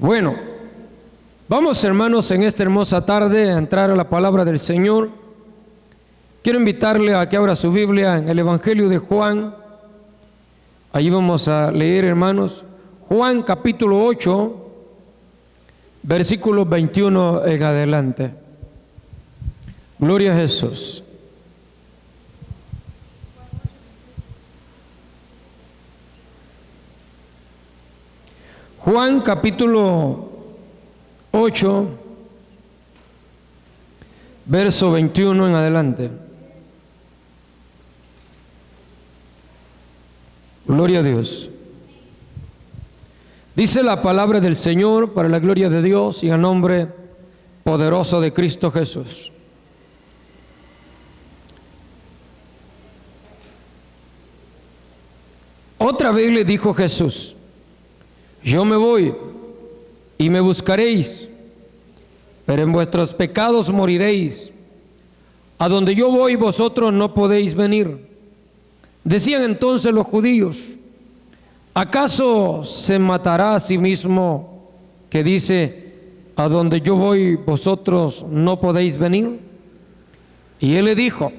Bueno, vamos, hermanos, en esta hermosa tarde a entrar a la palabra del Señor. Quiero invitarle a que abra su Biblia en el Evangelio de Juan. Allí vamos a leer, hermanos, Juan capítulo 8, versículos 21 en adelante. Gloria a Jesús. Juan capítulo 8, verso 21 en adelante. Gloria a Dios. Dice la palabra del Señor para la gloria de Dios y en nombre poderoso de Cristo Jesús. Otra vez le dijo Jesús: yo me voy y me buscaréis, pero en vuestros pecados moriréis. A donde yo voy vosotros no podéis venir. Decían entonces los judíos: ¿acaso se matará a sí mismo que dice: a donde yo voy vosotros no podéis venir? Y él le dijo: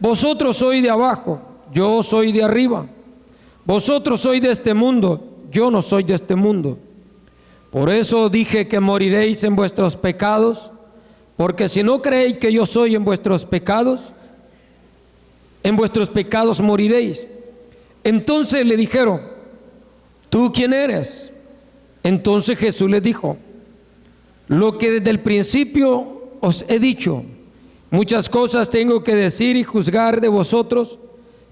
vosotros sois de abajo, yo soy de arriba. Vosotros sois de este mundo, yo no soy de este mundo. Por eso dije que moriréis en vuestros pecados, porque si no creéis que yo soy en vuestros pecados moriréis. Entonces le dijeron: ¿tú quién eres? Entonces Jesús les dijo: lo que desde el principio os he dicho. Muchas cosas tengo que decir y juzgar de vosotros,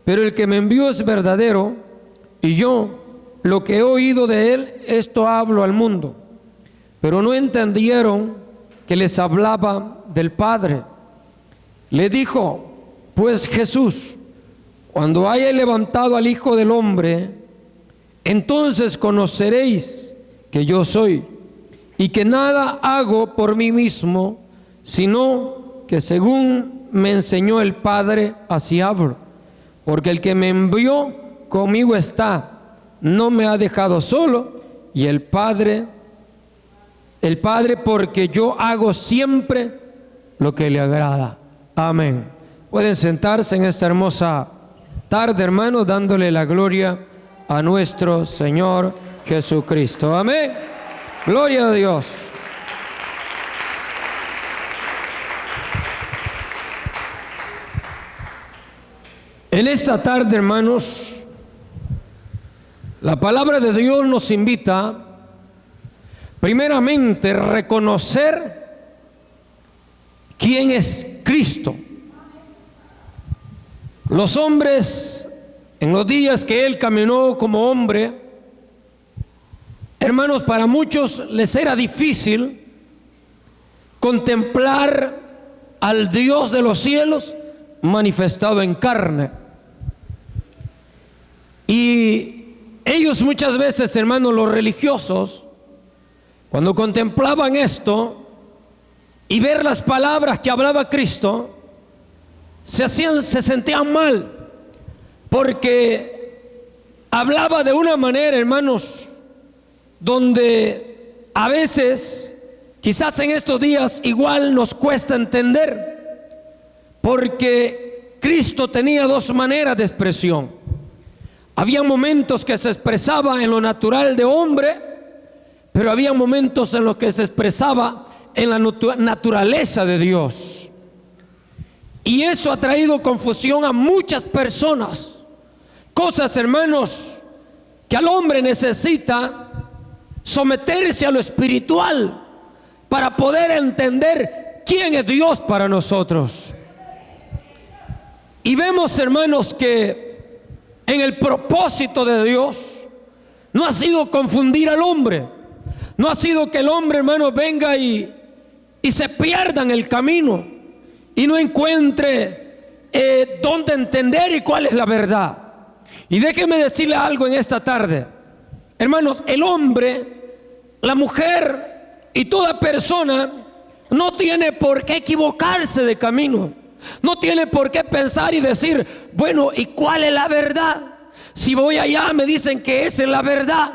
pero el que me envió es verdadero, y yo lo que he oído de él, esto hablo al mundo. Pero no entendieron que les hablaba del Padre. Le dijo pues Jesús: cuando haya levantado al Hijo del Hombre, entonces conoceréis que yo soy, y que nada hago por mí mismo, sino que según me enseñó el Padre, así hablo. Porque el que me envió conmigo está, no me ha dejado solo, y el Padre, porque yo hago siempre lo que le agrada. Amén. Pueden sentarse en esta hermosa tarde, hermanos, dándole la gloria a nuestro Señor Jesucristo. Amén. Gloria a Dios. En esta tarde, hermanos, la palabra de Dios nos invita primeramente a reconocer quién es Cristo. Los hombres, en los días que Él caminó como hombre, hermanos, para muchos les era difícil contemplar al Dios de los cielos manifestado en carne. Y ellos muchas veces, hermanos, los religiosos, cuando contemplaban esto y ver las palabras que hablaba Cristo, se sentían mal, porque hablaba de una manera, hermanos, donde a veces, quizás en estos días, igual nos cuesta entender, porque Cristo tenía dos maneras de expresión. Había momentos que se expresaba en lo natural de hombre, pero había momentos en los que se expresaba en la naturaleza de Dios. Y eso ha traído confusión a muchas personas. Cosas, hermanos, que al hombre necesita someterse a lo espiritual para poder entender quién es Dios para nosotros. Y vemos, hermanos, que en el propósito de Dios no ha sido confundir al hombre. No ha sido que el hombre, hermano, venga y se pierda en el camino y no encuentre dónde entender y cuál es la verdad. Y déjeme decirle algo en esta tarde, hermanos: el hombre, la mujer y toda persona no tiene por qué equivocarse de camino. No tiene por qué pensar y decir: bueno, ¿y cuál es la verdad? Si voy allá me dicen que esa es la verdad.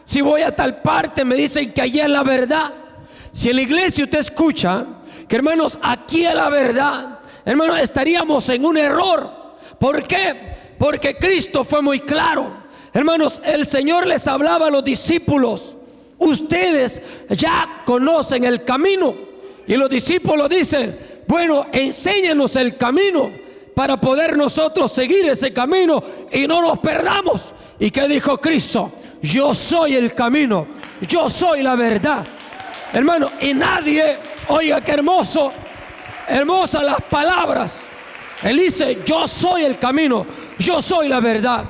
Si voy a tal parte, me dicen que allí es la verdad. Si en la iglesia usted escucha que, hermanos, aquí es la verdad, hermanos, estaríamos en un error. ¿Por qué? Porque Cristo fue muy claro. Hermanos, el Señor les hablaba a los discípulos: ustedes ya conocen el camino. Y los discípulos dicen: bueno, enséñanos el camino para poder nosotros seguir ese camino y no nos perdamos. ¿Y qué dijo Cristo? Yo soy el camino, yo soy la verdad. Hermano, y nadie, oiga qué hermoso, hermosas las palabras. Él dice: yo soy el camino, yo soy la verdad.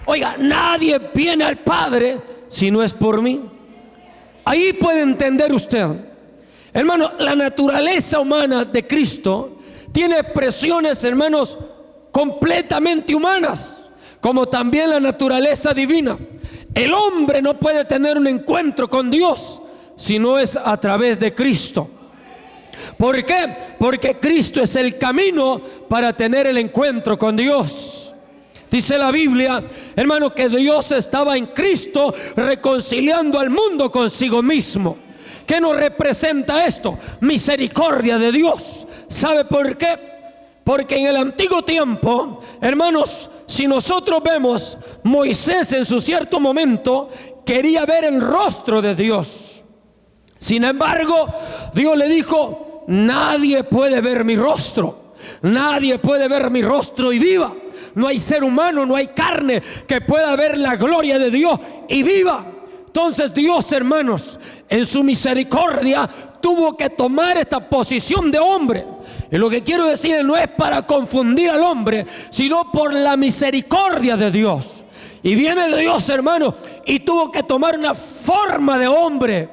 Oiga, nadie viene al Padre si no es por mí. Ahí puede entender usted, hermano, la naturaleza humana de Cristo tiene expresiones, hermanos, completamente humanas, como también la naturaleza divina. El hombre no puede tener un encuentro con Dios si no es a través de Cristo. ¿Por qué? Porque Cristo es el camino para tener el encuentro con Dios. Dice la Biblia, hermano, que Dios estaba en Cristo reconciliando al mundo consigo mismo. ¿Qué nos representa esto? Misericordia de Dios. ¿Sabe por qué? Porque en el antiguo tiempo, hermanos, si nosotros vemos, Moisés en su cierto momento quería ver el rostro de Dios. Sin embargo, Dios le dijo: nadie puede ver mi rostro, nadie puede ver mi rostro y viva. No hay ser humano, no hay carne que pueda ver la gloria de Dios y viva. Entonces Dios, hermanos, en su misericordia tuvo que tomar esta posición de hombre. Y lo que quiero decir no es para confundir al hombre, sino por la misericordia de Dios. Y viene Dios, hermano, y tuvo que tomar una forma de hombre,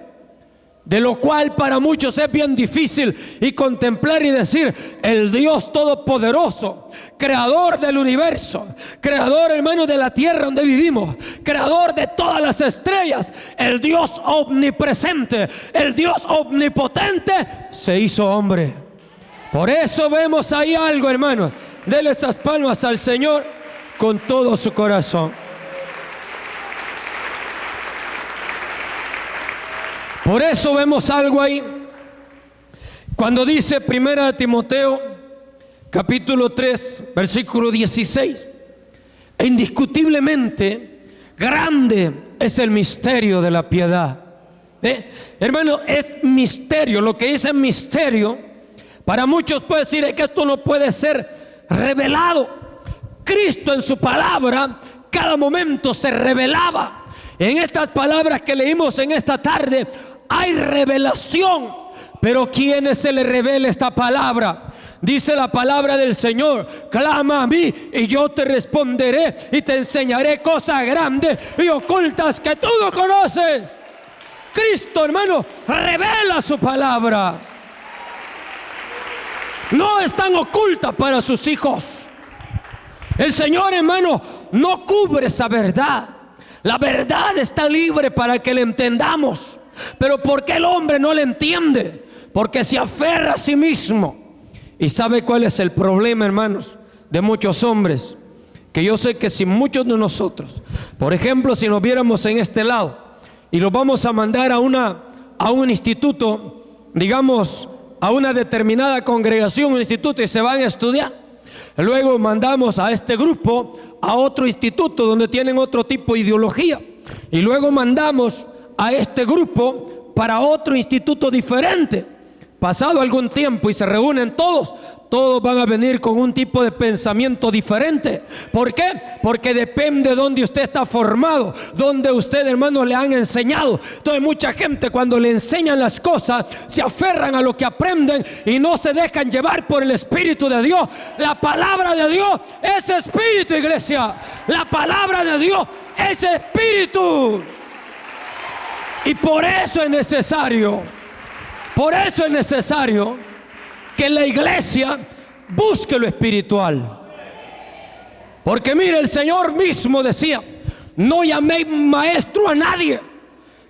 de lo cual para muchos es bien difícil y contemplar y decir: el Dios todopoderoso, creador del universo, creador, hermano, de la tierra donde vivimos, creador de todas las estrellas, el Dios omnipresente, el Dios omnipotente, se hizo hombre. Por eso vemos ahí algo, hermano. Dele esas palmas al Señor con todo su corazón. Por eso vemos algo ahí. Cuando dice 1 Timoteo capítulo 3 versículo 16: indiscutiblemente grande es el misterio de la piedad. Hermano, es misterio. Lo que dice misterio, para muchos puede decir es que esto no puede ser revelado. Cristo en su palabra cada momento se revelaba. En estas palabras que leímos en esta tarde hay revelación. Pero ¿quién se le revela esta palabra? Dice la palabra del Señor: clama a mí y yo te responderé y te enseñaré cosas grandes y ocultas que tú no conoces. Cristo, hermano, revela su palabra. No es tan oculta para sus hijos. El Señor, hermano, no cubre esa verdad. La verdad está libre para que la entendamos. Pero ¿por qué el hombre no la entiende? Porque se aferra a sí mismo. ¿Y sabe cuál es el problema, hermanos, de muchos hombres? Que yo sé que si muchos de nosotros, por ejemplo, si nos viéramos en este lado y los vamos a mandar a un instituto, digamos, a una determinada congregación, un instituto, y se van a estudiar. Luego mandamos a este grupo a otro instituto donde tienen otro tipo de ideología. Y luego mandamos a este grupo para otro instituto diferente. Pasado algún tiempo y se reúnen todos van a venir con un tipo de pensamiento diferente. ¿Por qué? Porque depende de donde usted está formado, donde usted, hermano, le han enseñado. Entonces mucha gente, cuando le enseñan las cosas, se aferran a lo que aprenden y no se dejan llevar por el Espíritu de Dios. La palabra de Dios es Espíritu, iglesia. La palabra de Dios es Espíritu. Y por eso es necesario que la iglesia busque lo espiritual. Porque mire, el Señor mismo decía: no llaméis maestro a nadie,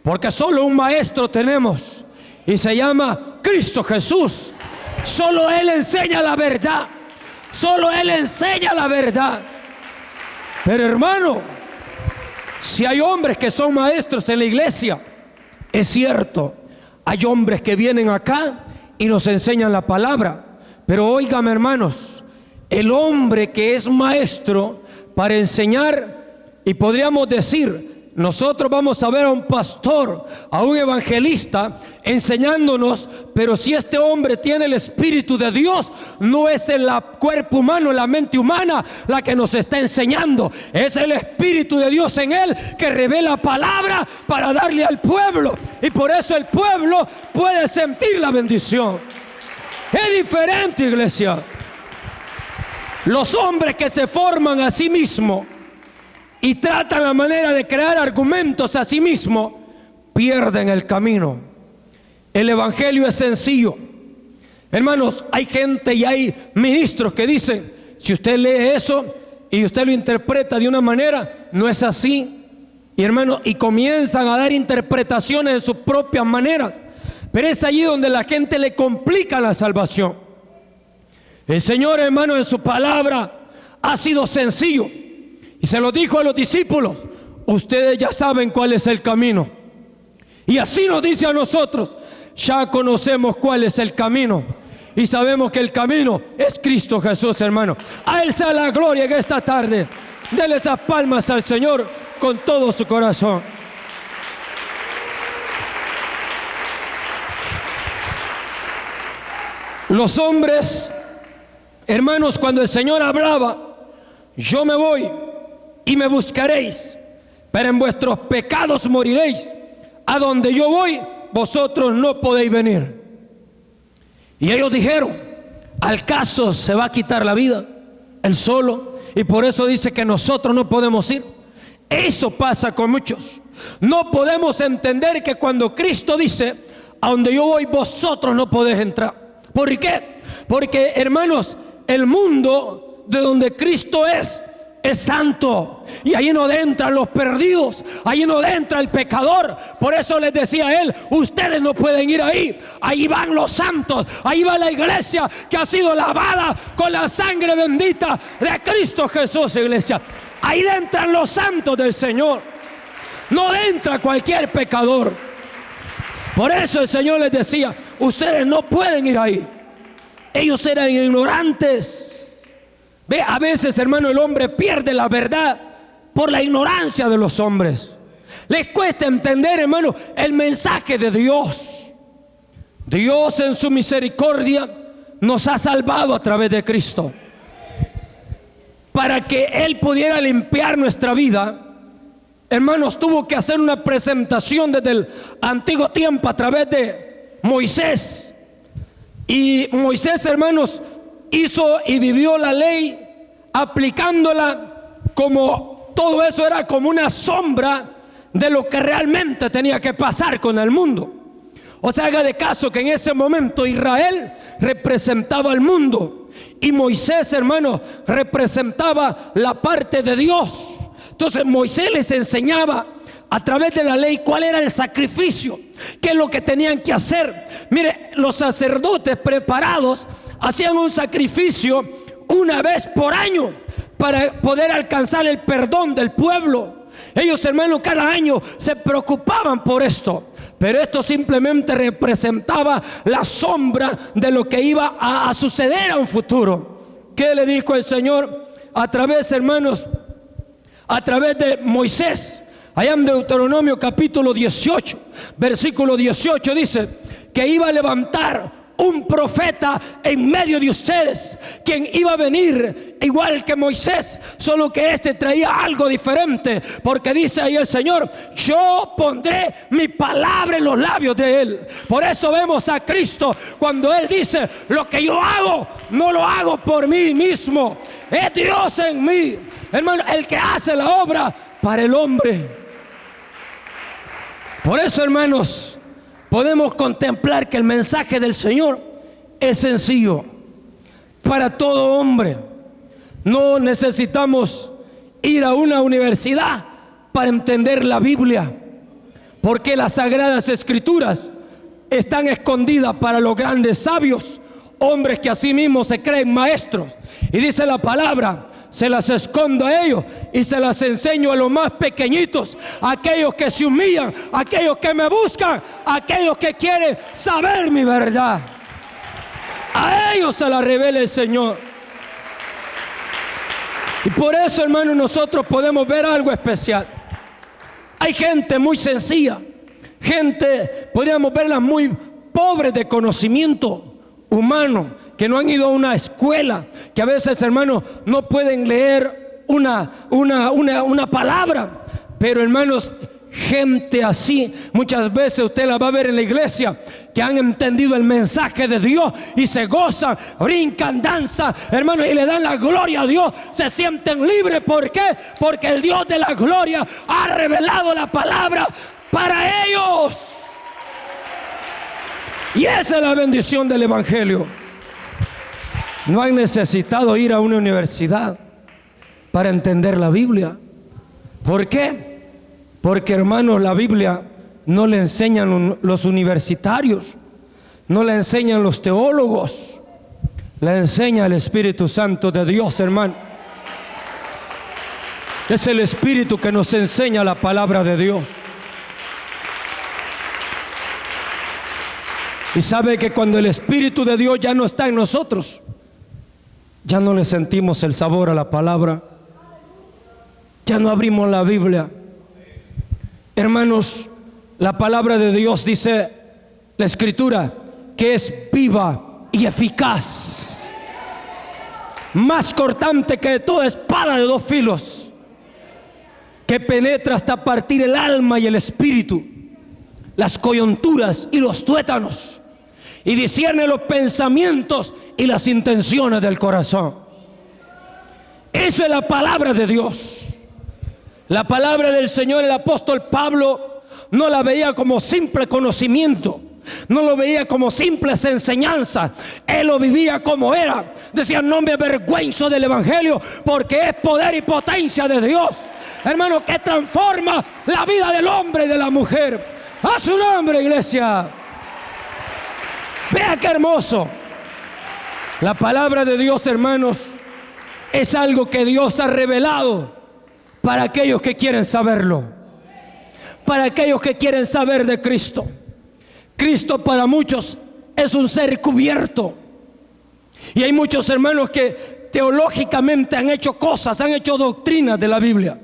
porque solo un maestro tenemos y se llama Cristo Jesús. Solo Él enseña la verdad. Solo Él enseña la verdad. Pero hermano, Si hay hombres que son maestros en la iglesia, es cierto, hay hombres que vienen acá y nos enseñan la palabra. Pero óigame, hermanos, el hombre que es maestro para enseñar, y podríamos decir, nosotros vamos a ver a un pastor, a un evangelista enseñándonos, pero si este hombre tiene el Espíritu de Dios, no es el cuerpo humano, la mente humana la que nos está enseñando, es el Espíritu de Dios en él que revela palabra para darle al pueblo, y por eso el pueblo puede sentir la bendición. Es diferente, iglesia. Los hombres que se forman a sí mismos y tratan la manera de crear argumentos a sí mismos, pierden el camino. El evangelio es sencillo. Hermanos, hay gente y hay ministros que dicen, si usted lee eso y usted lo interpreta de una manera, no es así. Y hermanos, y comienzan a dar interpretaciones de sus propias maneras. Pero es allí donde la gente le complica la salvación. El Señor, hermano, en su palabra ha sido sencillo. Y se lo dijo a los discípulos, ustedes ya saben cuál es el camino. Y así nos dice a nosotros, ya conocemos cuál es el camino. Y sabemos que el camino es Cristo Jesús, hermano. A Él sea la gloria en esta tarde. Dele esas palmas al Señor con todo su corazón. Los hombres, hermanos, cuando el Señor hablaba, yo me voy y me buscaréis, pero en vuestros pecados moriréis. A donde yo voy, vosotros no podéis venir. Y ellos dijeron, ¿al caso se va a quitar la vida él solo? Y por eso dice que nosotros no podemos ir. Eso pasa con muchos. No podemos entender que cuando Cristo dice, a donde yo voy, vosotros no podéis entrar. ¿Por qué? Porque, hermanos, el mundo de donde Cristo es santo, y ahí no entran los perdidos, ahí no entra el pecador. Por eso les decía a él, ustedes no pueden ir ahí. Ahí van los santos, ahí va la iglesia que ha sido lavada con la sangre bendita de Cristo Jesús, iglesia. Ahí entran los santos del Señor, no entra cualquier pecador. Por eso el Señor les decía, ustedes no pueden ir ahí. Ellos eran ignorantes. Ve, a veces, hermano, el hombre pierde la verdad por la ignorancia de los hombres. Les cuesta entender, hermano, el mensaje de Dios. Dios en su misericordia nos ha salvado a través de Cristo. Para que Él pudiera limpiar nuestra vida, hermanos, tuvo que hacer una presentación desde el antiguo tiempo a través de Moisés. Y Moisés, hermanos, hizo y vivió la ley aplicándola, como todo eso era como una sombra de lo que realmente tenía que pasar con el mundo. O sea, haga de caso que en ese momento Israel representaba al mundo y Moisés, hermano, representaba la parte de Dios. Entonces Moisés les enseñaba a través de la ley cuál era el sacrificio, qué es lo que tenían que hacer. Mire, los sacerdotes preparados hacían un sacrificio una vez por año para poder alcanzar el perdón del pueblo. Ellos, hermanos, cada año se preocupaban por esto, pero esto simplemente representaba la sombra de lo que iba a suceder a un futuro. ¿Qué le dijo el Señor a través, hermanos, a través de Moisés? Allá en Deuteronomio capítulo 18, versículo 18 dice que iba a levantar un profeta en medio de ustedes, quien iba a venir igual que Moisés, solo que este traía algo diferente, porque dice ahí el Señor, yo pondré mi palabra en los labios de él. Por eso vemos a Cristo cuando él dice, lo que yo hago, no lo hago por mí mismo, es Dios en mí, hermano, el que hace la obra para el hombre. Por eso, hermanos, podemos contemplar que el mensaje del Señor es sencillo para todo hombre. No necesitamos ir a una universidad para entender la Biblia, porque las sagradas escrituras están escondidas para los grandes sabios, hombres que a sí mismos se creen maestros. Y dice la palabra, se las escondo a ellos y se las enseño a los más pequeñitos, a aquellos que se humillan, a aquellos que me buscan, a aquellos que quieren saber mi verdad. A ellos se la revela el Señor. Y por eso, hermanos, nosotros podemos ver algo especial. Hay gente muy sencilla, gente, podríamos verla muy pobre de conocimiento humano, que no han ido a una escuela, que a veces, hermanos, no pueden leer una palabra. Pero, hermanos, gente así, muchas veces usted la va a ver en la iglesia, que han entendido el mensaje de Dios y se gozan, brincan, danzan, hermanos, y le dan la gloria a Dios, se sienten libres. ¿Por qué? Porque el Dios de la gloria ha revelado la palabra para ellos. Y esa es la bendición del evangelio. No han necesitado ir a una universidad para entender la Biblia. ¿Por qué? Porque, hermanos, la Biblia no le enseñan los universitarios, no le enseñan los teólogos, la enseña el Espíritu Santo de Dios, hermano. Es el Espíritu que nos enseña la palabra de Dios. Y sabe que cuando el Espíritu de Dios ya no está en nosotros, ya no le sentimos el sabor a la palabra, ya no abrimos la Biblia. Hermanos, la palabra de Dios dice, la Escritura, que es viva y eficaz, más cortante que toda espada de dos filos, que penetra hasta partir el alma y el espíritu, las coyunturas y los tuétanos, y discierne los pensamientos y las intenciones del corazón. Esa es la palabra de Dios. La palabra del Señor. El apóstol Pablo no la veía como simple conocimiento, no lo veía como simples enseñanzas. Él lo vivía como era. Decía: no me avergüenzo del evangelio, porque es poder y potencia de Dios, hermano, que transforma la vida del hombre y de la mujer. A su nombre, iglesia. Vea qué hermoso. La palabra de Dios, hermanos, es algo que Dios ha revelado para aquellos que quieren saberlo, para aquellos que quieren saber de Cristo. Cristo para muchos es un ser cubierto. Y hay muchos hermanos que teológicamente han hecho cosas, han hecho doctrinas de la Biblia,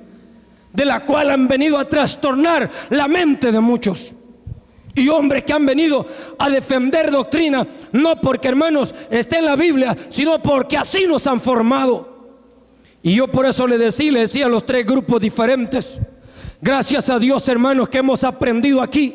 de la cual han venido a trastornar la mente de muchos. Y hombres que han venido a defender doctrina, no porque, hermanos, esté en la Biblia, sino porque así nos han formado. Y yo por eso le decía a los tres grupos diferentes: gracias a Dios, hermanos, que hemos aprendido aquí,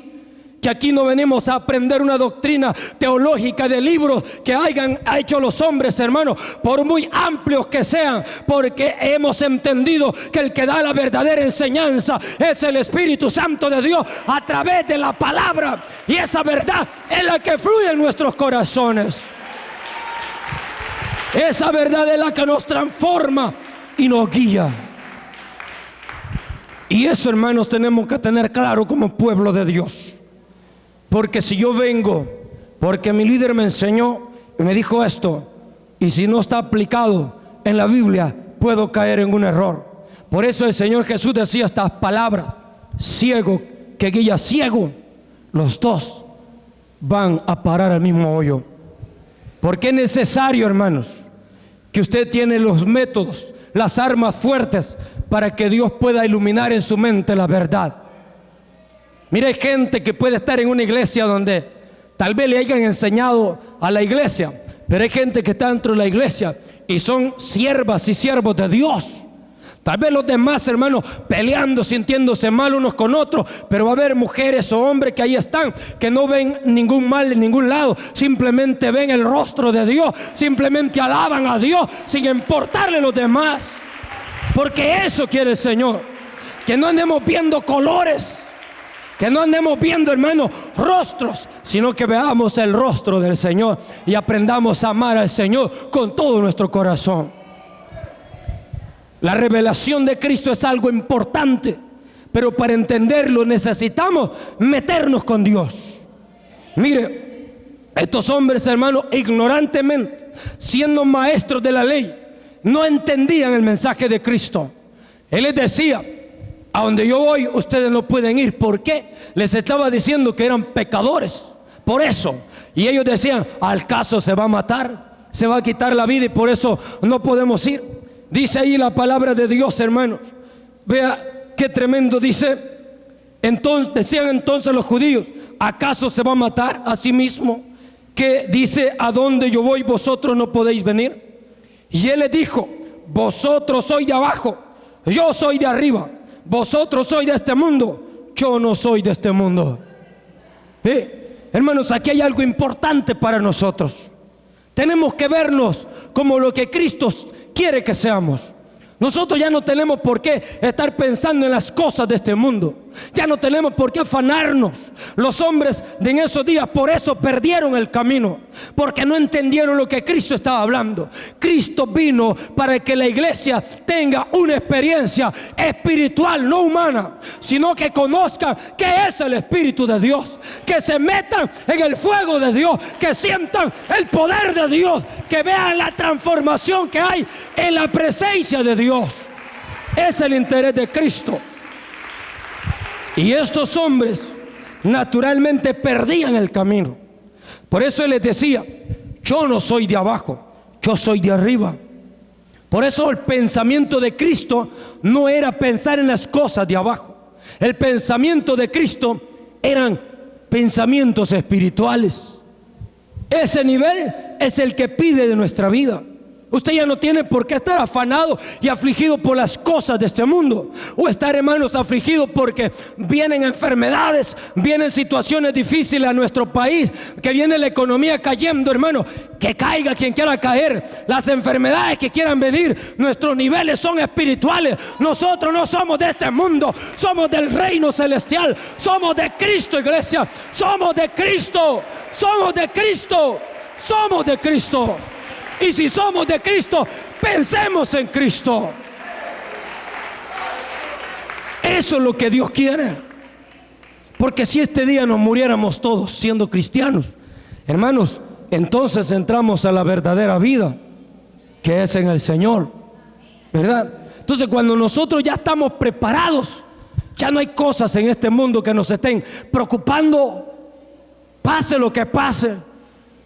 que aquí no venimos a aprender una doctrina teológica de libros que hayan hecho los hombres, hermanos, por muy amplios que sean, porque hemos entendido que el que da la verdadera enseñanza es el Espíritu Santo de Dios a través de la palabra, y esa verdad es la que fluye en nuestros corazones. Esa verdad es la que nos transforma y nos guía. Y eso, hermanos, tenemos que tener claro como pueblo de Dios. Porque si yo vengo, porque mi líder me enseñó y me dijo esto, y si no está aplicado en la Biblia, puedo caer en un error. Por eso el Señor Jesús decía estas palabras: ciego que guía ciego, los dos van a parar al mismo hoyo. Porque es necesario, hermanos, que usted tiene los métodos, las armas fuertes para que Dios pueda iluminar en su mente la verdad. Mire, hay gente que puede estar en una iglesia donde tal vez le hayan enseñado a la iglesia, pero hay gente que está dentro de la iglesia y son siervas y siervos de Dios. Tal vez los demás, hermanos, peleando, sintiéndose mal unos con otros, pero va a haber mujeres o hombres que ahí están, que no ven ningún mal en ningún lado, simplemente ven el rostro de Dios, simplemente alaban a Dios sin importarle los demás. Porque eso quiere el Señor, que no andemos viendo colores, que no andemos viendo, hermanos, rostros, sino que veamos el rostro del Señor y aprendamos a amar al Señor con todo nuestro corazón. La revelación de Cristo es algo importante, pero para entenderlo necesitamos meternos con Dios. Mire, estos hombres, hermanos, ignorantemente, siendo maestros de la ley, no entendían el mensaje de Cristo. Él les decía: a donde yo voy ustedes no pueden ir. ¿Por qué? Les estaba diciendo que eran pecadores. Por eso. Y ellos decían: al caso se va a matar, se va a quitar la vida y por eso no podemos ir. Dice ahí la palabra de Dios, hermanos. Vea qué tremendo. Dice: decían entonces los judíos: ¿acaso se va a matar a sí mismo? Que dice: a donde yo voy vosotros no podéis venir. Y él les dijo: vosotros sois de abajo, yo soy de arriba. Vosotros sois de este mundo, yo no soy de este mundo. Hermanos, aquí hay algo importante para nosotros. Tenemos que vernos como lo que Cristo quiere que seamos. Nosotros ya no tenemos por qué estar pensando en las cosas de este mundo. Ya no tenemos por qué afanarnos. Los hombres de en esos días por eso perdieron el camino, porque no entendieron lo que Cristo estaba hablando. Cristo vino para que la iglesia tenga una experiencia espiritual, no humana, sino que conozcan qué es el Espíritu de Dios, que se metan en el fuego de Dios, que sientan el poder de Dios, que vean la transformación que hay en la presencia de Dios. Es el interés de Cristo. Y estos hombres naturalmente perdían el camino. Por eso él les decía: yo no soy de abajo, yo soy de arriba. Por eso el pensamiento de Cristo no era pensar en las cosas de abajo. El pensamiento de Cristo eran pensamientos espirituales. Ese nivel es el que pide de nuestra vida. Usted ya no tiene por qué estar afanado y afligido por las cosas de este mundo, o estar, hermanos, afligido porque vienen enfermedades, vienen situaciones difíciles a nuestro país, que viene la economía cayendo, hermano. Que caiga quien quiera caer, las enfermedades que quieran venir. Nuestros niveles son espirituales. Nosotros no somos de este mundo, somos del reino celestial, somos de Cristo, iglesia. Somos de Cristo, somos de Cristo, somos de Cristo. Y si somos de Cristo, pensemos en Cristo. Eso es lo que Dios quiere. Porque si este día nos muriéramos todos siendo cristianos, hermanos, entonces entramos a la verdadera vida, que es en el Señor, ¿verdad? Entonces, cuando nosotros ya estamos preparados, ya no hay cosas en este mundo que nos estén preocupando, pase lo que pase.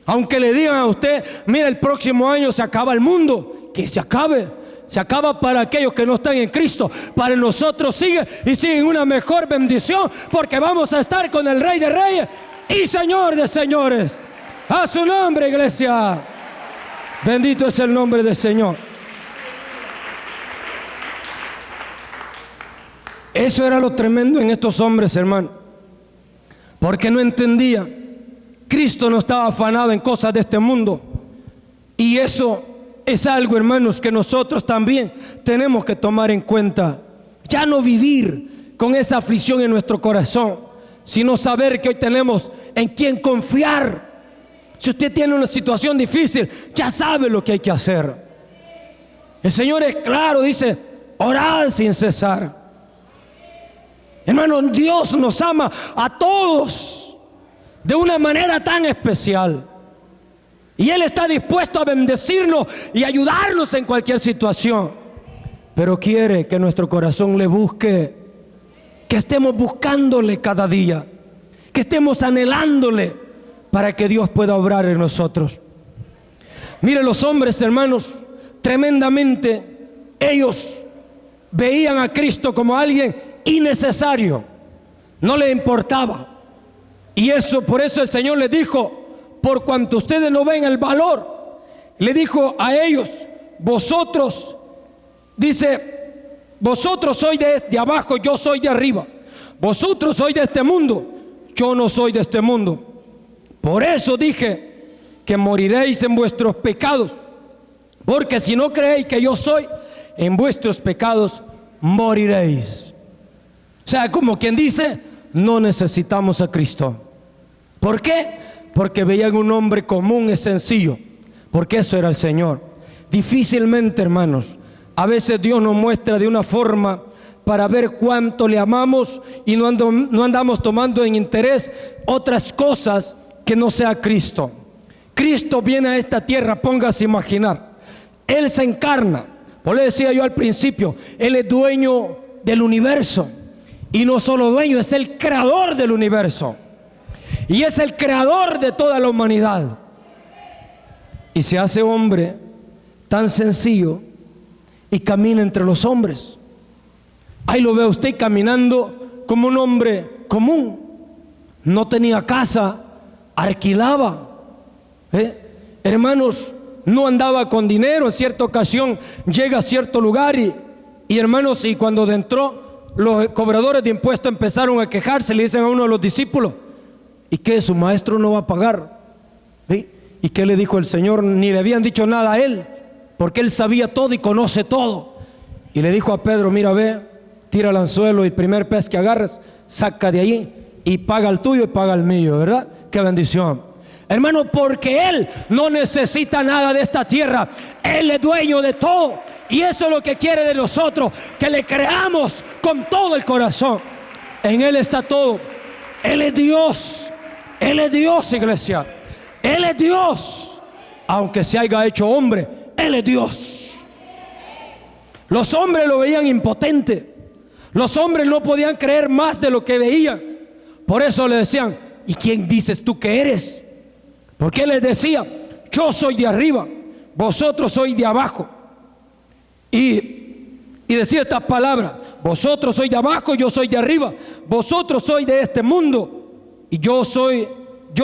Aunque le digan a usted: mira, el próximo año se acaba el mundo. Que se acabe. Se acaba para aquellos que no están en Cristo. Para nosotros sigue, y sigue en una mejor bendición, porque vamos a estar con el Rey de Reyes y Señor de Señores. A su nombre, iglesia. Bendito es el nombre del Señor. Eso era lo tremendo en estos hombres, hermano, porque no entendía. Cristo no estaba afanado en cosas de este mundo. Y eso es algo, hermanos, que nosotros también tenemos que tomar en cuenta. Ya no vivir con esa aflicción en nuestro corazón, sino saber que hoy tenemos en quién confiar. Si usted tiene una situación difícil, ya sabe lo que hay que hacer. El Señor es claro, dice: orad sin cesar. Hermano, Dios nos ama a todos de una manera tan especial, y Él está dispuesto a bendecirnos y ayudarnos en cualquier situación, pero quiere que nuestro corazón le busque, que estemos buscándole cada día, que estemos anhelándole para que Dios pueda obrar en nosotros. Mire, los hombres, hermanos, tremendamente, ellos veían a Cristo como alguien innecesario, no le importaba. Y por eso el Señor les dijo: por cuanto ustedes no ven el valor, le dijo a ellos: vosotros, dice, vosotros sois de abajo, yo soy de arriba. Vosotros sois de este mundo, yo no soy de este mundo. Por eso dije que moriréis en vuestros pecados, porque si no creéis que yo soy, en vuestros pecados moriréis. O sea, como quien dice, no necesitamos a Cristo. ¿Por qué? Porque veían un hombre común y sencillo, porque eso era el Señor. Difícilmente, hermanos, a veces Dios nos muestra de una forma para ver cuánto le amamos, y no andamos tomando en interés otras cosas que no sea Cristo. Cristo viene a esta tierra, póngase a imaginar, Él se encarna. Por eso decía yo al principio, Él es dueño del universo. Y no solo dueño, es el creador del universo. Y es el creador de toda la humanidad. Y se hace hombre tan sencillo y camina entre los hombres. Ahí lo ve usted caminando como un hombre común. No tenía casa, alquilaba. Hermanos, no andaba con dinero. En cierta ocasión llega a cierto lugar y hermanos, y cuando entró, los cobradores de impuestos empezaron a quejarse. Le dicen a uno de los discípulos: ¿y qué? ¿Su maestro no va a pagar? ¿Sí? ¿Y qué le dijo el Señor? Ni le habían dicho nada a él, porque él sabía todo y conoce todo. Y le dijo a Pedro: mira, ve, tira el anzuelo y el primer pez que agarres, saca de ahí y paga el tuyo y paga el mío, ¿verdad? Qué bendición, hermano, porque Él no necesita nada de esta tierra. Él es dueño de todo. Y eso es lo que quiere de nosotros, que le creamos con todo el corazón. En Él está todo. Él es Dios. Él es Dios, iglesia. Él es Dios. Aunque se haya hecho hombre, Él es Dios. Los hombres lo veían impotente. Los hombres no podían creer más de lo que veían. Por eso le decían: ¿y quién dices tú que eres? Porque Él les decía: yo soy de arriba, vosotros sois de abajo. Y decía esta palabra: vosotros sois de abajo, yo soy de arriba. Vosotros sois de este mundo y yo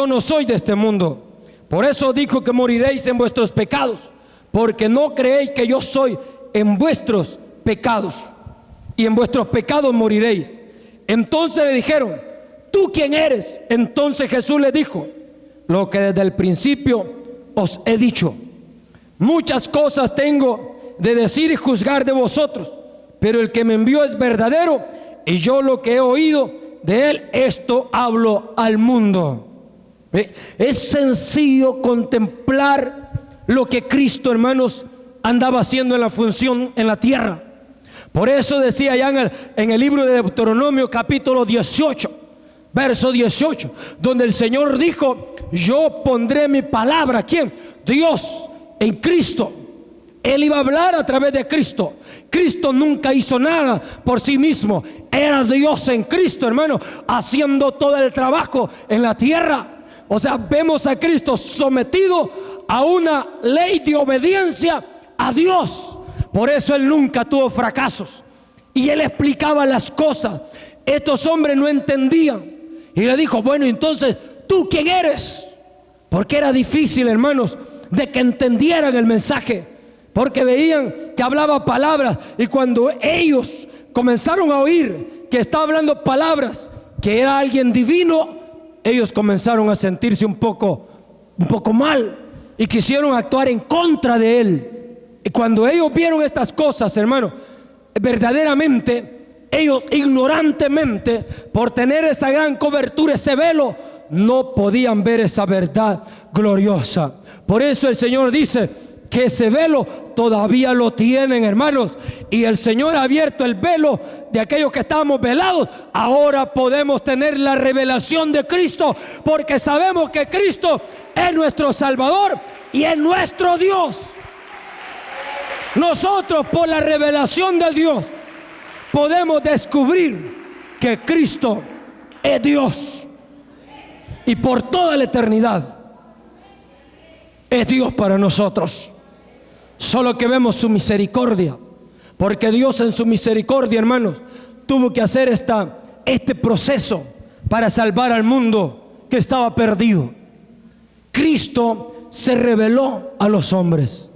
no soy de este mundo. Por eso dijo que moriréis en vuestros pecados, porque no creéis que yo soy en vuestros pecados, y en vuestros pecados moriréis. Entonces le dijeron: ¿tú quién eres? Entonces Jesús le dijo: lo que desde el principio os he dicho. Muchas cosas tengo de decir y juzgar de vosotros, pero el que me envió es verdadero, y yo lo que he oído de él, esto hablo al mundo. Es sencillo contemplar lo que Cristo, hermanos, andaba haciendo en la función en la tierra. Por eso decía allá en el libro de Deuteronomio capítulo 18, verso 18, donde el Señor dijo: yo pondré mi palabra, ¿quién? Dios, en Cristo. Él iba a hablar a través de Cristo. Cristo nunca hizo nada por sí mismo. Era Dios en Cristo, hermano, haciendo todo el trabajo en la tierra. O sea, vemos a Cristo sometido a una ley de obediencia a Dios. Por eso Él nunca tuvo fracasos. Y Él explicaba las cosas. Estos hombres no entendían. Y le dijo: bueno, entonces, ¿tú quién eres? Porque era difícil, hermanos, de que entendieran el mensaje. Porque veían que hablaba palabras. Y cuando ellos comenzaron a oír que estaba hablando palabras, que era alguien divino, ellos comenzaron a sentirse un poco mal. Y quisieron actuar en contra de Él. Y cuando ellos vieron estas cosas, hermanos, verdaderamente ellos ignorantemente, por tener esa gran cobertura, ese velo, no podían ver esa verdad gloriosa. Por eso el Señor dice que ese velo todavía lo tienen, hermanos. Y el Señor ha abierto el velo de aquellos que estábamos velados. Ahora podemos tener la revelación de Cristo, porque sabemos que Cristo es nuestro Salvador y es nuestro Dios. Nosotros, por la revelación de Dios, podemos descubrir que Cristo es Dios, y por toda la eternidad es Dios para nosotros. Solo que vemos su misericordia, porque Dios en su misericordia, hermanos, tuvo que hacer este proceso para salvar al mundo que estaba perdido. Cristo se reveló a los hombres.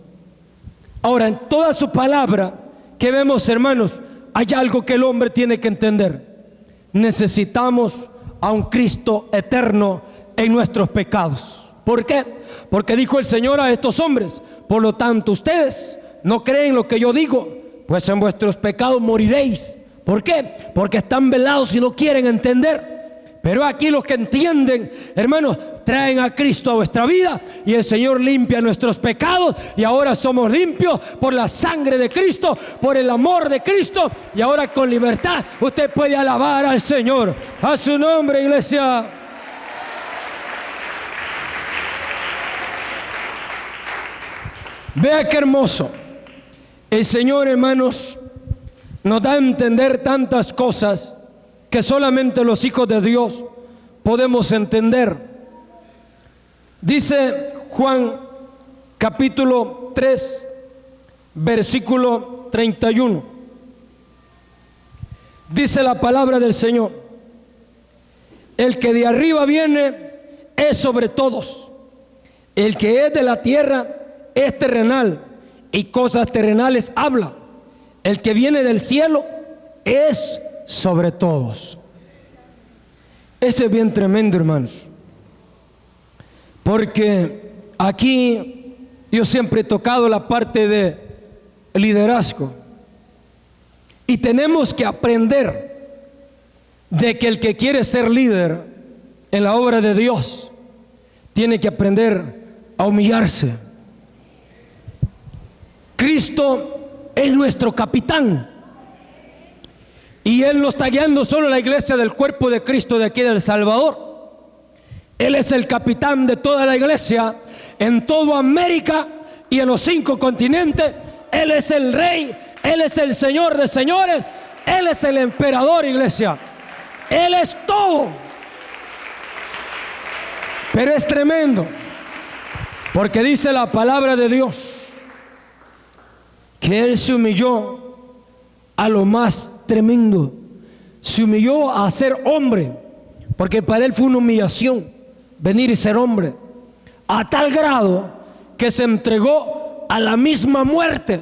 Ahora, en toda su palabra que vemos, hermanos, hay algo que el hombre tiene que entender. Necesitamos a un Cristo eterno en nuestros pecados. ¿Por qué? Porque dijo el Señor a estos hombres: por lo tanto, ustedes no creen lo que yo digo, pues en vuestros pecados moriréis. ¿Por qué? Porque están velados y no quieren entender. Pero aquí los que entienden, hermanos, traen a Cristo a vuestra vida y el Señor limpia nuestros pecados, y ahora somos limpios por la sangre de Cristo, por el amor de Cristo, y ahora con libertad usted puede alabar al Señor. A su nombre, iglesia. Vea qué hermoso. El Señor, hermanos, nos da a entender tantas cosas que solamente los hijos de Dios podemos entender. Dice Juan capítulo 3, versículo 31. Dice la palabra del Señor: el que de arriba viene es sobre todos. El que es de la tierra es terrenal, y cosas terrenales habla. El que viene del cielo es sobre todos. Esto es bien tremendo, hermanos, porque aquí yo siempre he tocado la parte de liderazgo, y tenemos que aprender de que el que quiere ser líder en la obra de Dios tiene que aprender a humillarse. Cristo es nuestro capitán, y Él no está guiando solo la iglesia del cuerpo de Cristo de aquí del Salvador. Él es el capitán de toda la iglesia en toda América y en los 5 continentes. Él es el rey, Él es el Señor de señores, Él es el emperador, iglesia. Él es todo. Pero es tremendo, porque dice la palabra de Dios que Él se humilló a lo más tremendo. Se humilló a ser hombre, porque para Él fue una humillación venir y ser hombre, a tal grado que se entregó a la misma muerte,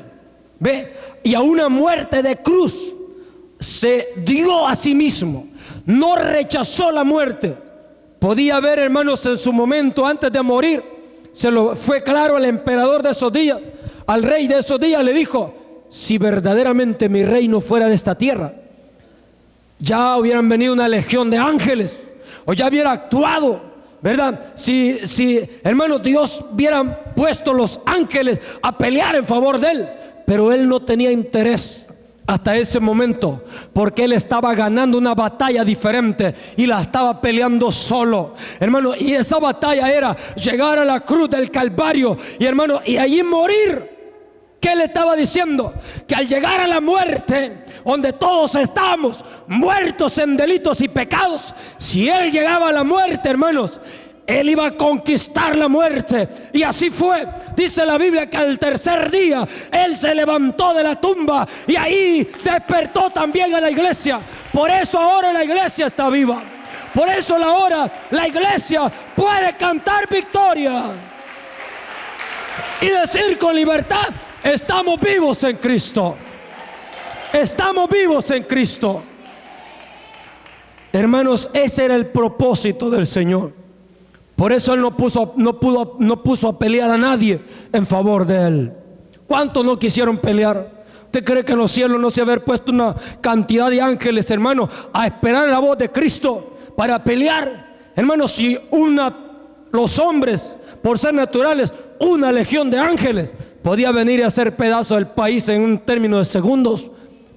¿ve? Y a una muerte de cruz. Se dio a sí mismo, no rechazó la muerte. Podía ver, hermanos, en su momento antes de morir, se lo fue claro al emperador de esos días, al rey de esos días, le dijo: si verdaderamente mi reino fuera de esta tierra, ya hubieran venido una legión de ángeles, o ya hubiera actuado, ¿verdad? Si hermano, Dios hubiera puesto los ángeles a pelear en favor de Él. Pero Él no tenía interés hasta ese momento, porque Él estaba ganando una batalla diferente y la estaba peleando solo, hermano. Y esa batalla era llegar a la cruz del Calvario, y hermano, y allí morir. ¿Qué le estaba diciendo? Que al llegar a la muerte, donde todos estamos muertos en delitos y pecados, si Él llegaba a la muerte, hermanos, Él iba a conquistar la muerte. Y así fue. Dice la Biblia que al tercer día Él se levantó de la tumba, y ahí despertó también a la iglesia. Por eso ahora la iglesia está viva. Por eso ahora la iglesia puede cantar victoria y decir con libertad: estamos vivos en Cristo. Estamos vivos en Cristo. Hermanos, ese era el propósito del Señor. Por eso Él no puso a pelear a nadie en favor de Él. ¿Cuántos no quisieron pelear? ¿Usted cree que en los cielos no se haber puesto una cantidad de ángeles, hermanos, a esperar la voz de Cristo para pelear? Hermanos, si los hombres, por ser naturales, una legión de ángeles podía venir y hacer pedazo del país en un término de segundos.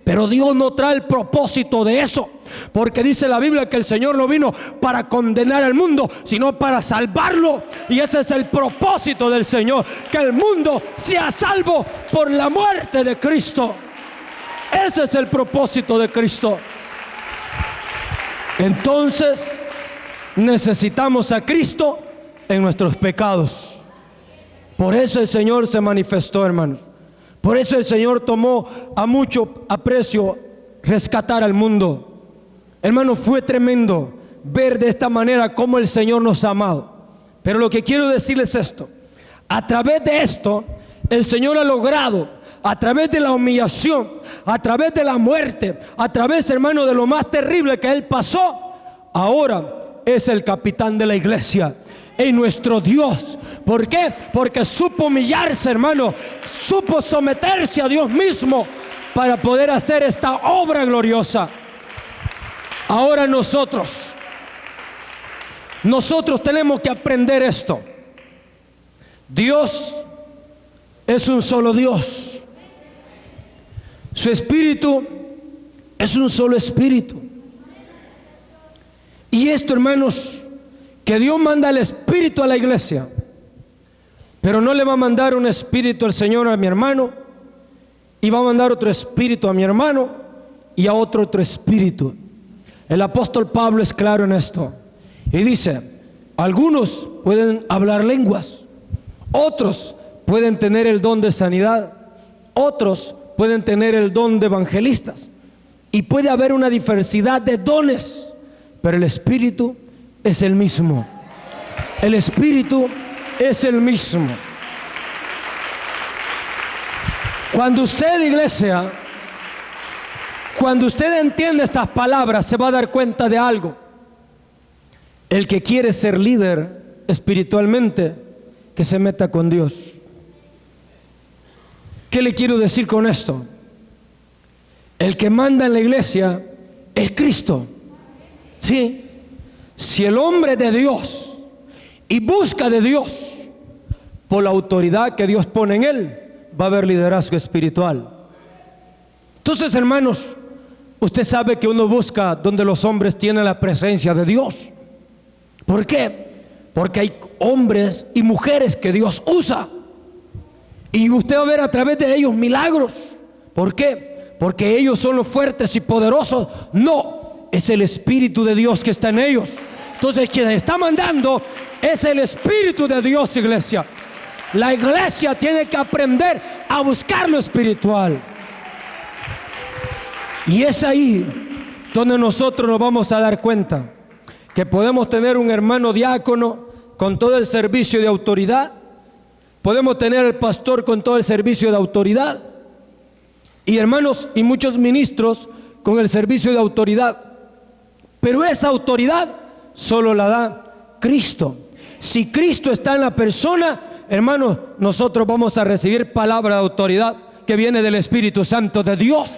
Pero Dios no trae el propósito de eso, porque dice la Biblia que el Señor no vino para condenar al mundo, sino para salvarlo. Y ese es el propósito del Señor, que el mundo sea salvo por la muerte de Cristo. Ese es el propósito de Cristo. Entonces necesitamos a Cristo en nuestros pecados. Por eso el Señor se manifestó, hermanos. Por eso el Señor tomó a mucho aprecio rescatar al mundo. Hermano, fue tremendo ver de esta manera cómo el Señor nos ha amado. Pero lo que quiero decirles es esto: a través de esto, el Señor ha logrado, a través de la humillación, a través de la muerte, a través, hermano, de lo más terrible que Él pasó, ahora es el capitán de la iglesia. En nuestro Dios. ¿Por qué? Porque supo humillarse, hermano, supo someterse a Dios mismo para poder hacer esta obra gloriosa. Ahora nosotros tenemos que aprender esto. Dios es un solo Dios. Su espíritu es un solo espíritu. Y esto, hermanos, que Dios manda el Espíritu a la iglesia, Pero no le va a mandar un espíritu el Señor a mi hermano, y va a mandar otro espíritu a mi hermano, y a otro espíritu. El apóstol Pablo es claro en esto, y dice: algunos pueden hablar lenguas, otros pueden tener el don de sanidad, otros pueden tener el don de evangelistas, y puede haber una diversidad de dones, pero el Espíritu es el mismo. El Espíritu es el mismo. Cuando usted, iglesia, cuando usted entiende estas palabras, se va a dar cuenta de algo. El que quiere ser líder espiritualmente, que se meta con Dios. ¿Qué le quiero decir con esto? El que manda en la iglesia es Cristo. Sí. Si el hombre de Dios y busca de Dios por la autoridad que Dios pone en él, va a haber liderazgo espiritual. Entonces, hermanos, usted sabe que uno busca donde los hombres tienen la presencia de Dios. ¿Por qué? Porque hay hombres y mujeres que Dios usa, y usted va a ver a través de ellos milagros. ¿Por qué? Porque ellos son los fuertes y poderosos. No, es el Espíritu de Dios que está en ellos. Entonces, quien está mandando es el Espíritu de Dios, iglesia. La iglesia tiene que aprender a buscar lo espiritual, y es ahí donde nosotros nos vamos a dar cuenta que podemos tener un hermano diácono con todo el servicio de autoridad, podemos tener el pastor con todo el servicio de autoridad, y hermanos y muchos ministros con el servicio de autoridad, pero esa autoridad solo la da Cristo. Si Cristo está en la persona, hermanos, nosotros vamos a recibir palabra de autoridad que viene del Espíritu Santo de Dios,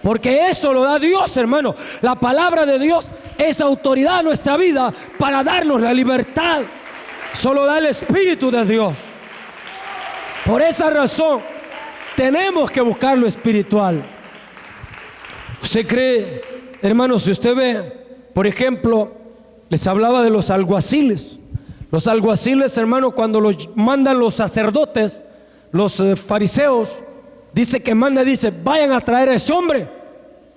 porque eso lo da Dios, hermano. La palabra de Dios es autoridad a nuestra vida para darnos la libertad. Solo da el Espíritu de Dios. Por esa razón tenemos que buscar lo espiritual. ¿Usted cree, hermanos? Si usted ve, por ejemplo, les hablaba de los alguaciles. Los alguaciles, hermanos, cuando los mandan los sacerdotes, los fariseos, dice que manda, dice: vayan a traer a ese hombre,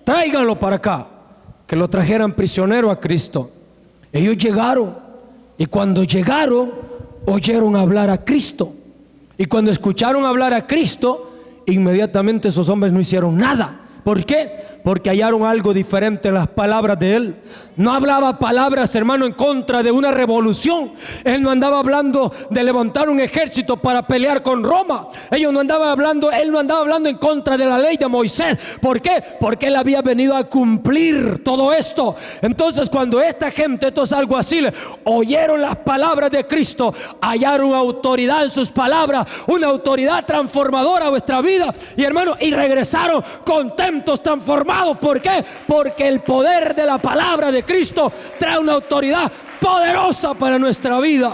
tráiganlo para acá. Que lo trajeran prisionero a Cristo. Ellos llegaron, y cuando llegaron, oyeron hablar a Cristo. Y cuando escucharon hablar a Cristo, inmediatamente esos hombres no hicieron nada. ¿Por qué? Porque hallaron algo diferente en las palabras de él. No hablaba palabras, hermano, en contra de una revolución. Él no andaba hablando de levantar un ejército para pelear con Roma. Él no andaba hablando en contra de la ley de Moisés. ¿Por qué? Porque él había venido a cumplir todo esto. Entonces, cuando esta gente, estos alguaciles, oyeron las palabras de Cristo, hallaron autoridad en sus palabras, una autoridad transformadora a vuestra vida, y hermano, y regresaron contentos, transformados. ¿Por qué? Porque el poder de la palabra de Cristo trae una autoridad poderosa para nuestra vida.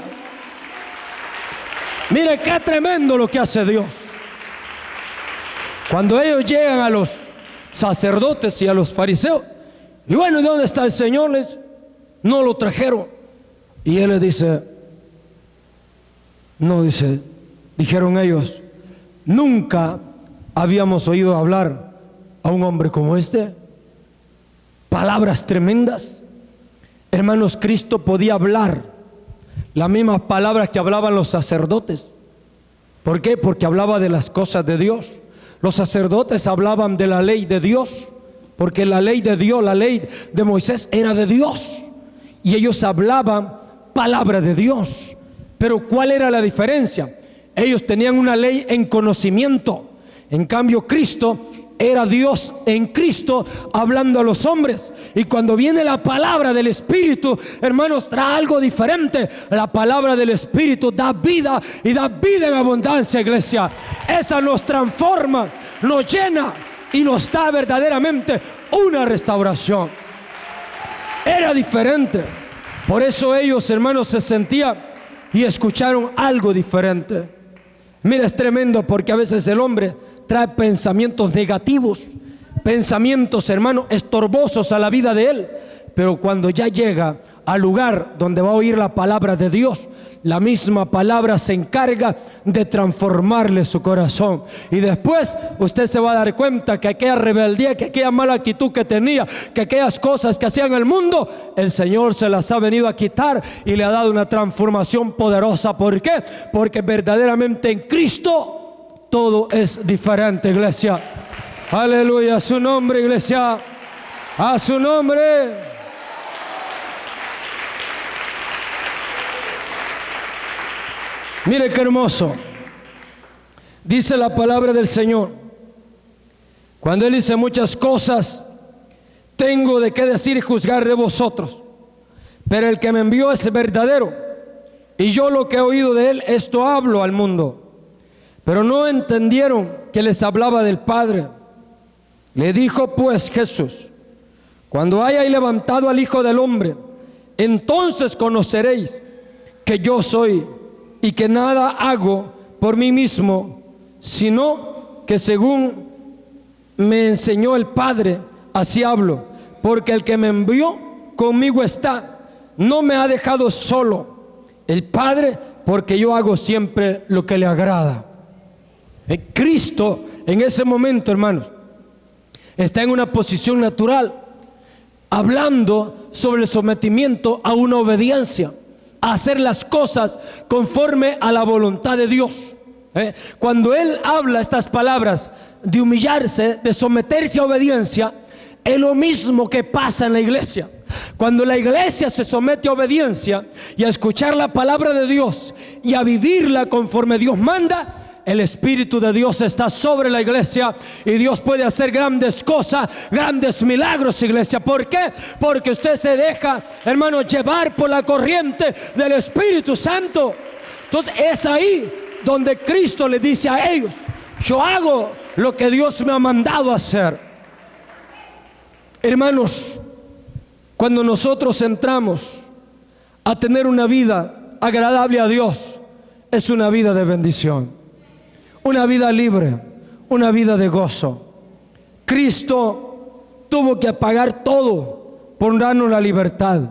Mire qué tremendo lo que hace Dios. Cuando ellos llegan a los sacerdotes y a los fariseos, y bueno, ¿y dónde está el Señor? No lo trajeron. Y él les dice: no, dice, dijeron ellos, nunca habíamos oído hablar a un hombre como este. Palabras tremendas. Hermanos, Cristo podía hablar las mismas palabras que hablaban los sacerdotes. ¿Por qué? Porque hablaba de las cosas de Dios. Los sacerdotes hablaban de la ley de Dios, porque la ley de Dios, la ley de Moisés era de Dios, y ellos hablaban palabra de Dios. Pero ¿cuál era la diferencia? Ellos tenían una ley en conocimiento. En cambio, Cristo era Dios en Cristo hablando a los hombres. Y cuando viene la palabra del Espíritu, hermanos, trae algo diferente. La palabra del Espíritu da vida, y da vida en abundancia, iglesia. Esa nos transforma, nos llena y nos da verdaderamente una restauración. Era diferente. Por eso ellos, hermanos, se sentían y escucharon algo diferente. Mira, es tremendo, porque a veces el hombre trae pensamientos negativos, pensamientos, hermano, estorbosos a la vida de él. Pero cuando ya llega al lugar donde va a oír la palabra de Dios, la misma palabra se encarga de transformarle su corazón. Y después usted se va a dar cuenta que aquella rebeldía, que aquella mala actitud que tenía, que aquellas cosas que hacía en el mundo, el Señor se las ha venido a quitar y le ha dado una transformación poderosa. ¿Por qué? Porque verdaderamente en Cristo todo es diferente, iglesia. Aleluya, a su nombre, iglesia. A su nombre. Mire qué hermoso. Dice la palabra del Señor. Cuando Él dice muchas cosas tengo de qué decir y juzgar de vosotros, pero el que me envió es verdadero, y yo lo que he oído de Él, esto hablo al mundo. Pero no entendieron que les hablaba del Padre. Le dijo pues Jesús: cuando hayáis levantado al Hijo del Hombre, entonces conoceréis que yo soy, y que nada hago por mí mismo, sino que según me enseñó el Padre, así hablo. Porque el que me envió conmigo está, no me ha dejado solo el Padre, porque yo hago siempre lo que le agrada. Cristo en ese momento, hermanos, está en una posición natural, hablando sobre el sometimiento a una obediencia, a hacer las cosas conforme a la voluntad de Dios. Cuando Él habla estas palabras de humillarse, de someterse a obediencia, es lo mismo que pasa en la iglesia. Cuando la iglesia se somete a obediencia y a escuchar la palabra de Dios y a vivirla conforme Dios manda, el Espíritu de Dios está sobre la iglesia y Dios puede hacer grandes cosas, grandes milagros, iglesia. ¿Por qué? Porque usted se deja, hermano, llevar por la corriente del Espíritu Santo. Entonces es ahí donde Cristo le dice a ellos: yo hago lo que Dios me ha mandado hacer. Hermanos, cuando nosotros entramos a tener una vida agradable a Dios, es una vida de bendición, una vida libre, una vida de gozo. Cristo tuvo que pagar todo por darnos la libertad.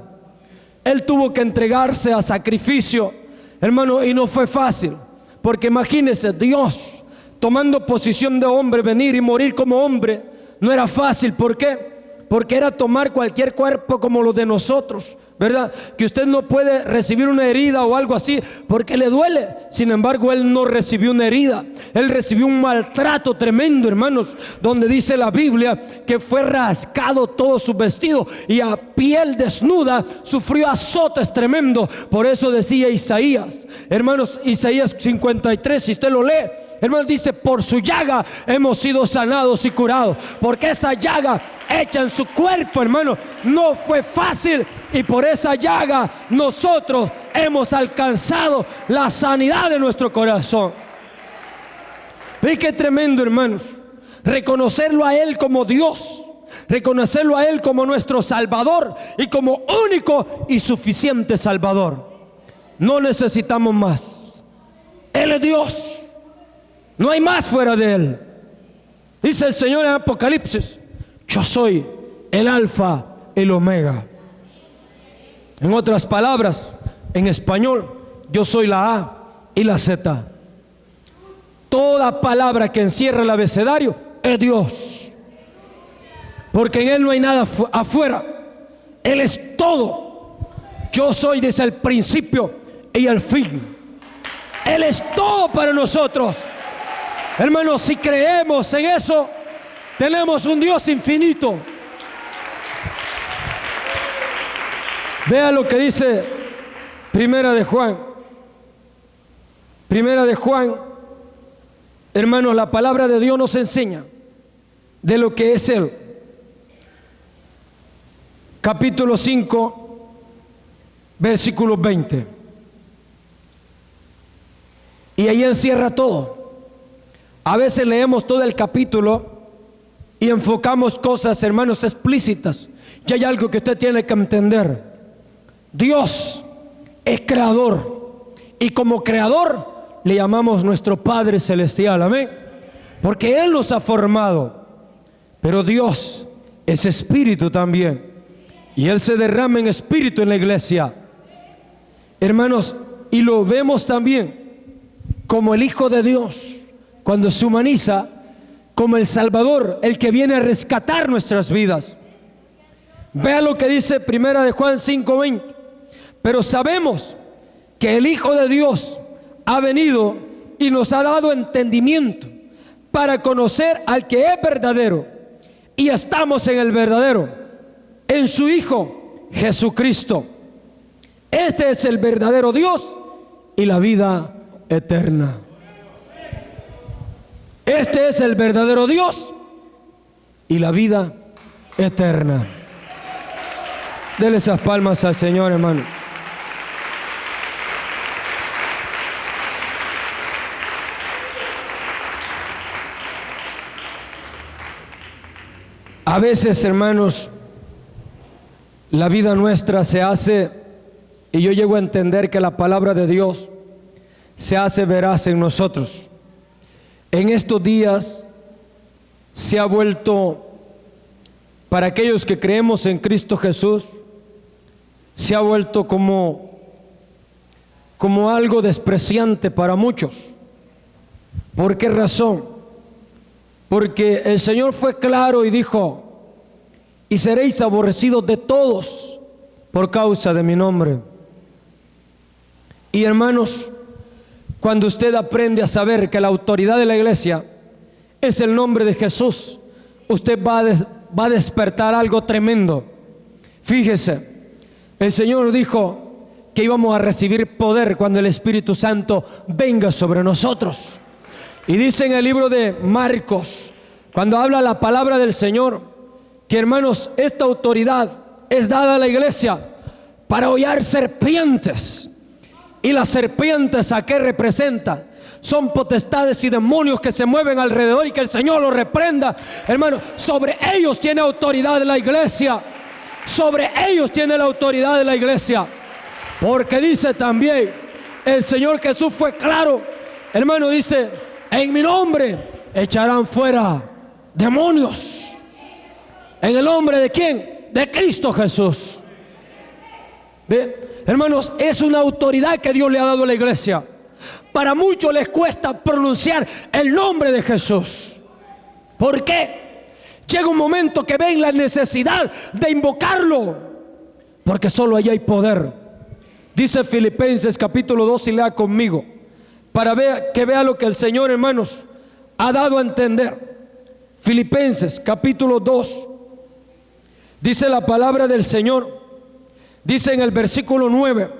Él tuvo que entregarse a sacrificio, hermano, y no fue fácil, porque imagínense, Dios tomando posición de hombre, venir y morir como hombre, no era fácil. ¿Por qué? Porque era tomar cualquier cuerpo como los de nosotros, ¿verdad? Que usted no puede recibir una herida o algo así porque le duele. Sin embargo, Él no recibió una herida. Él recibió un maltrato tremendo, hermanos, donde dice la Biblia que fue rascado todo su vestido y a piel desnuda sufrió azotes tremendos. Por eso decía Isaías, hermanos, Isaías 53, si usted lo lee, hermanos, dice: por su llaga hemos sido sanados y curados. Porque esa llaga hecha en su cuerpo, hermano, no fue fácil, y por esa llaga nosotros hemos alcanzado la sanidad de nuestro corazón. ¿Ve qué tremendo, hermanos? Reconocerlo a Él como Dios, reconocerlo a Él como nuestro Salvador y como único y suficiente Salvador. No necesitamos más. Él es Dios, no hay más fuera de Él. Dice el Señor en Apocalipsis: yo soy el Alfa, el Omega. En otras palabras, en español, yo soy la A y la Z. Toda palabra que encierra el abecedario es Dios, porque en Él no hay nada afuera. Él es todo. Yo soy desde el principio y el fin. Él es todo para nosotros. Hermanos, si creemos en eso, tenemos un Dios infinito. Vea lo que dice Primera de Juan. Primera de Juan, hermanos, la palabra de Dios nos enseña de lo que es Él. Capítulo 5, versículo 20. Y ahí encierra todo. A veces leemos todo el capítulo y enfocamos cosas, hermanos, explícitas. Y hay algo que usted tiene que entender. Dios es creador, y como creador le llamamos nuestro Padre Celestial, amén, porque Él nos ha formado. Pero Dios es espíritu también, Y Él se derrama en espíritu en la iglesia. Hermanos, y lo vemos también como el Hijo de Dios, cuando se humaniza como el Salvador, el que viene a rescatar nuestras vidas. Vea lo que dice Primera de Juan 5:20. Pero sabemos que el Hijo de Dios ha venido y nos ha dado entendimiento para conocer al que es verdadero, y estamos en el verdadero, en su Hijo Jesucristo. Este es el verdadero Dios y la vida eterna. Este es el verdadero Dios y la vida eterna. Dele esas palmas al Señor, hermano. A veces, hermanos, la vida nuestra se hace, y yo llego a entender que la palabra de Dios se hace veraz en nosotros. En estos días se ha vuelto, para aquellos que creemos en Cristo Jesús, se ha vuelto como algo despreciante para muchos. ¿Por qué razón? Porque el Señor fue claro y dijo: y seréis aborrecidos de todos por causa de mi nombre. Y hermanos, cuando usted aprende a saber que la autoridad de la iglesia es el nombre de Jesús, usted va a despertar algo tremendo. Fíjese, el Señor dijo que íbamos a recibir poder cuando el Espíritu Santo venga sobre nosotros. Y dice en el libro de Marcos, cuando habla la palabra del Señor, que hermanos, esta autoridad es dada a la iglesia para hollar serpientes. Y las serpientes, ¿a qué representan? Son potestades y demonios que se mueven alrededor, y que el Señor los reprenda. Hermano, sobre ellos tiene autoridad la iglesia. Sobre ellos tiene la autoridad de la iglesia. Porque dice también, el Señor Jesús fue claro. Hermano, dice: en mi nombre echarán fuera demonios. ¿En el nombre de quién? De Cristo Jesús. ¿Ve? Hermanos, es una autoridad que Dios le ha dado a la iglesia. Para muchos les cuesta pronunciar el nombre de Jesús. ¿Por qué? Llega un momento que ven la necesidad de invocarlo, porque solo allí hay poder. Dice Filipenses capítulo 2, y lea conmigo, para que vea lo que el Señor, hermanos, ha dado a entender. Filipenses capítulo 2, dice la palabra del Señor. Dice en el versículo 9,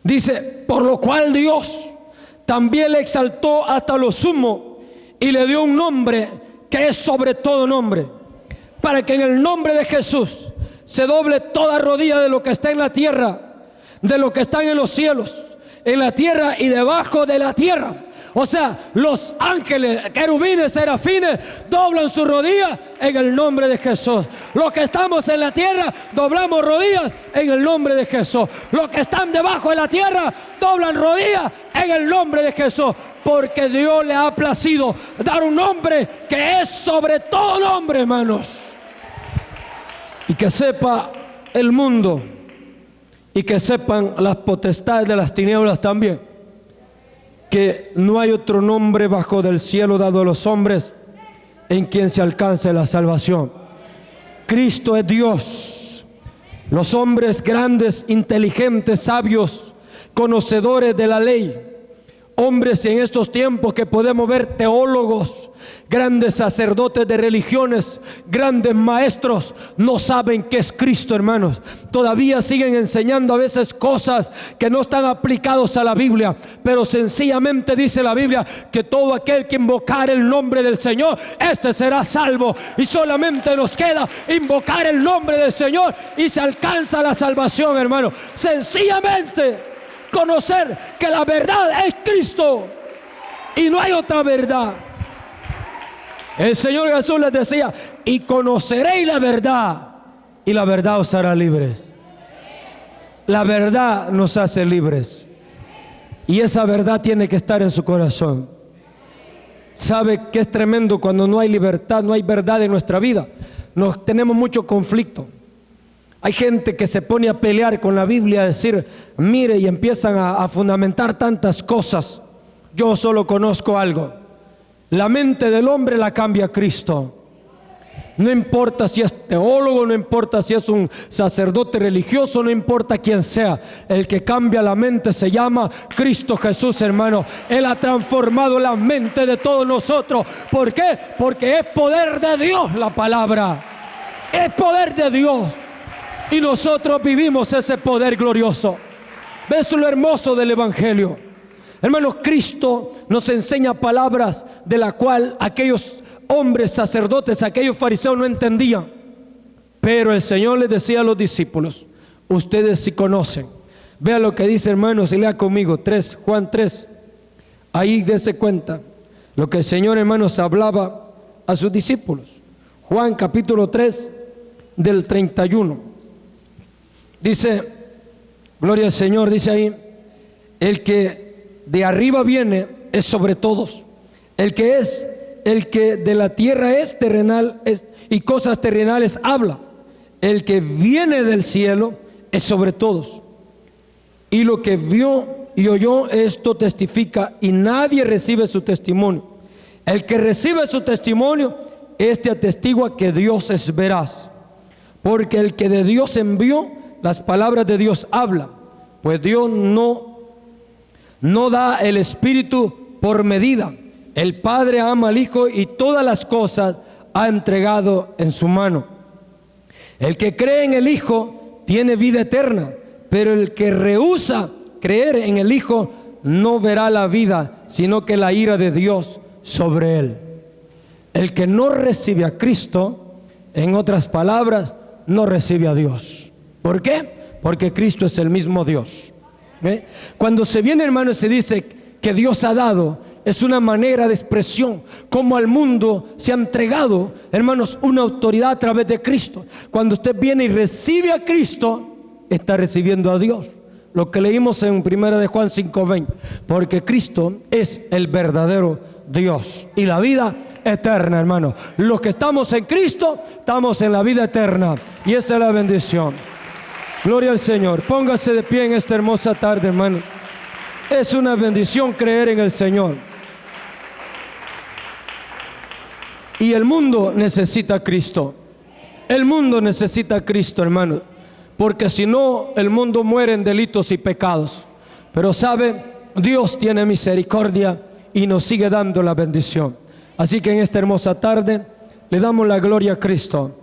dice: por lo cual Dios también le exaltó hasta lo sumo y le dio un nombre que es sobre todo nombre, para que en el nombre de Jesús se doble toda rodilla de lo que está en la tierra, de lo que están en los cielos, en la tierra y debajo de la tierra. O sea, los ángeles, querubines, serafines doblan sus rodillas en el nombre de Jesús. Los que estamos en la tierra doblamos rodillas en el nombre de Jesús. Los que están debajo de la tierra doblan rodillas en el nombre de Jesús. Porque Dios le ha placido dar un nombre que es sobre todo nombre, hermanos. Y que sepa el mundo, y que sepan las potestades de las tinieblas también, que no hay otro nombre bajo del cielo dado a los hombres en quien se alcance la salvación. Cristo es Dios. Los hombres grandes, inteligentes, sabios, conocedores de la ley, hombres en estos tiempos que podemos ver teólogos, grandes sacerdotes de religiones, grandes maestros, no saben qué es Cristo, hermanos. Todavía siguen enseñando a veces cosas que no están aplicados a la Biblia, pero sencillamente dice la Biblia que todo aquel que invocar el nombre del Señor, este será salvo. Y solamente nos queda invocar el nombre del Señor y se alcanza la salvación, hermano. Sencillamente conocer que la verdad es Cristo y no hay otra verdad. El Señor Jesús les decía: y conoceréis la verdad, y la verdad os hará libres. La verdad nos hace libres, y esa verdad tiene que estar en su corazón. ¿Sabe qué es tremendo? Cuando no hay libertad, no hay verdad en nuestra vida, tenemos mucho conflicto. Hay gente que se pone a pelear con la Biblia, a decir, mire, y empiezan a fundamentar tantas cosas. Yo solo conozco algo: la mente del hombre la cambia Cristo. No importa si es teólogo, no importa si es un sacerdote religioso, no importa quién sea, el que cambia la mente se llama Cristo Jesús, hermano. Él ha transformado la mente de todos nosotros. ¿Por qué? Porque es poder de Dios la palabra. Es poder de Dios. Y nosotros vivimos ese poder glorioso. ¿Ves lo hermoso del Evangelio? Hermanos, Cristo nos enseña palabras de la cual aquellos hombres sacerdotes, aquellos fariseos no entendían. Pero el Señor les decía a los discípulos: ustedes sí conocen. Vea lo que dice, hermanos, y lea conmigo Juan 3. Ahí dése cuenta lo que el Señor, hermanos, hablaba a sus discípulos. Juan capítulo 3 del 31. Dice, gloria al Señor, dice ahí: el que de arriba viene es sobre todos. El que de la tierra es terrenal y cosas terrenales habla. El que viene del cielo es sobre todos. Y lo que vio y oyó, esto testifica, y nadie recibe su testimonio. El que recibe su testimonio, este atestigua que Dios es veraz. Porque el que de Dios envió, las palabras de Dios habla. Pues Dios no da el Espíritu por medida. El Padre ama al Hijo y todas las cosas ha entregado en su mano. El que cree en el Hijo tiene vida eterna, pero el que rehúsa creer en el Hijo no verá la vida, sino que la ira de Dios sobre él. El que no recibe a Cristo, en otras palabras, no recibe a Dios. ¿Por qué? Porque Cristo es el mismo Dios. Cuando se viene, hermano, se dice que Dios ha dado, es una manera de expresión, como al mundo se ha entregado, hermanos, una autoridad a través de Cristo. Cuando usted viene y recibe a Cristo, está recibiendo a Dios. Lo que leímos en 1 de Juan 5:20, porque Cristo es el verdadero Dios y la vida eterna, hermano. Los que estamos en Cristo, estamos en la vida eterna, y esa es la bendición. Gloria al Señor. Póngase de pie en esta hermosa tarde, hermano. Es una bendición creer en el Señor. Y el mundo necesita a Cristo. El mundo necesita a Cristo, hermano, porque si no, el mundo muere en delitos y pecados. Pero sabe, Dios tiene misericordia y nos sigue dando la bendición. Así que en esta hermosa tarde le damos la gloria a Cristo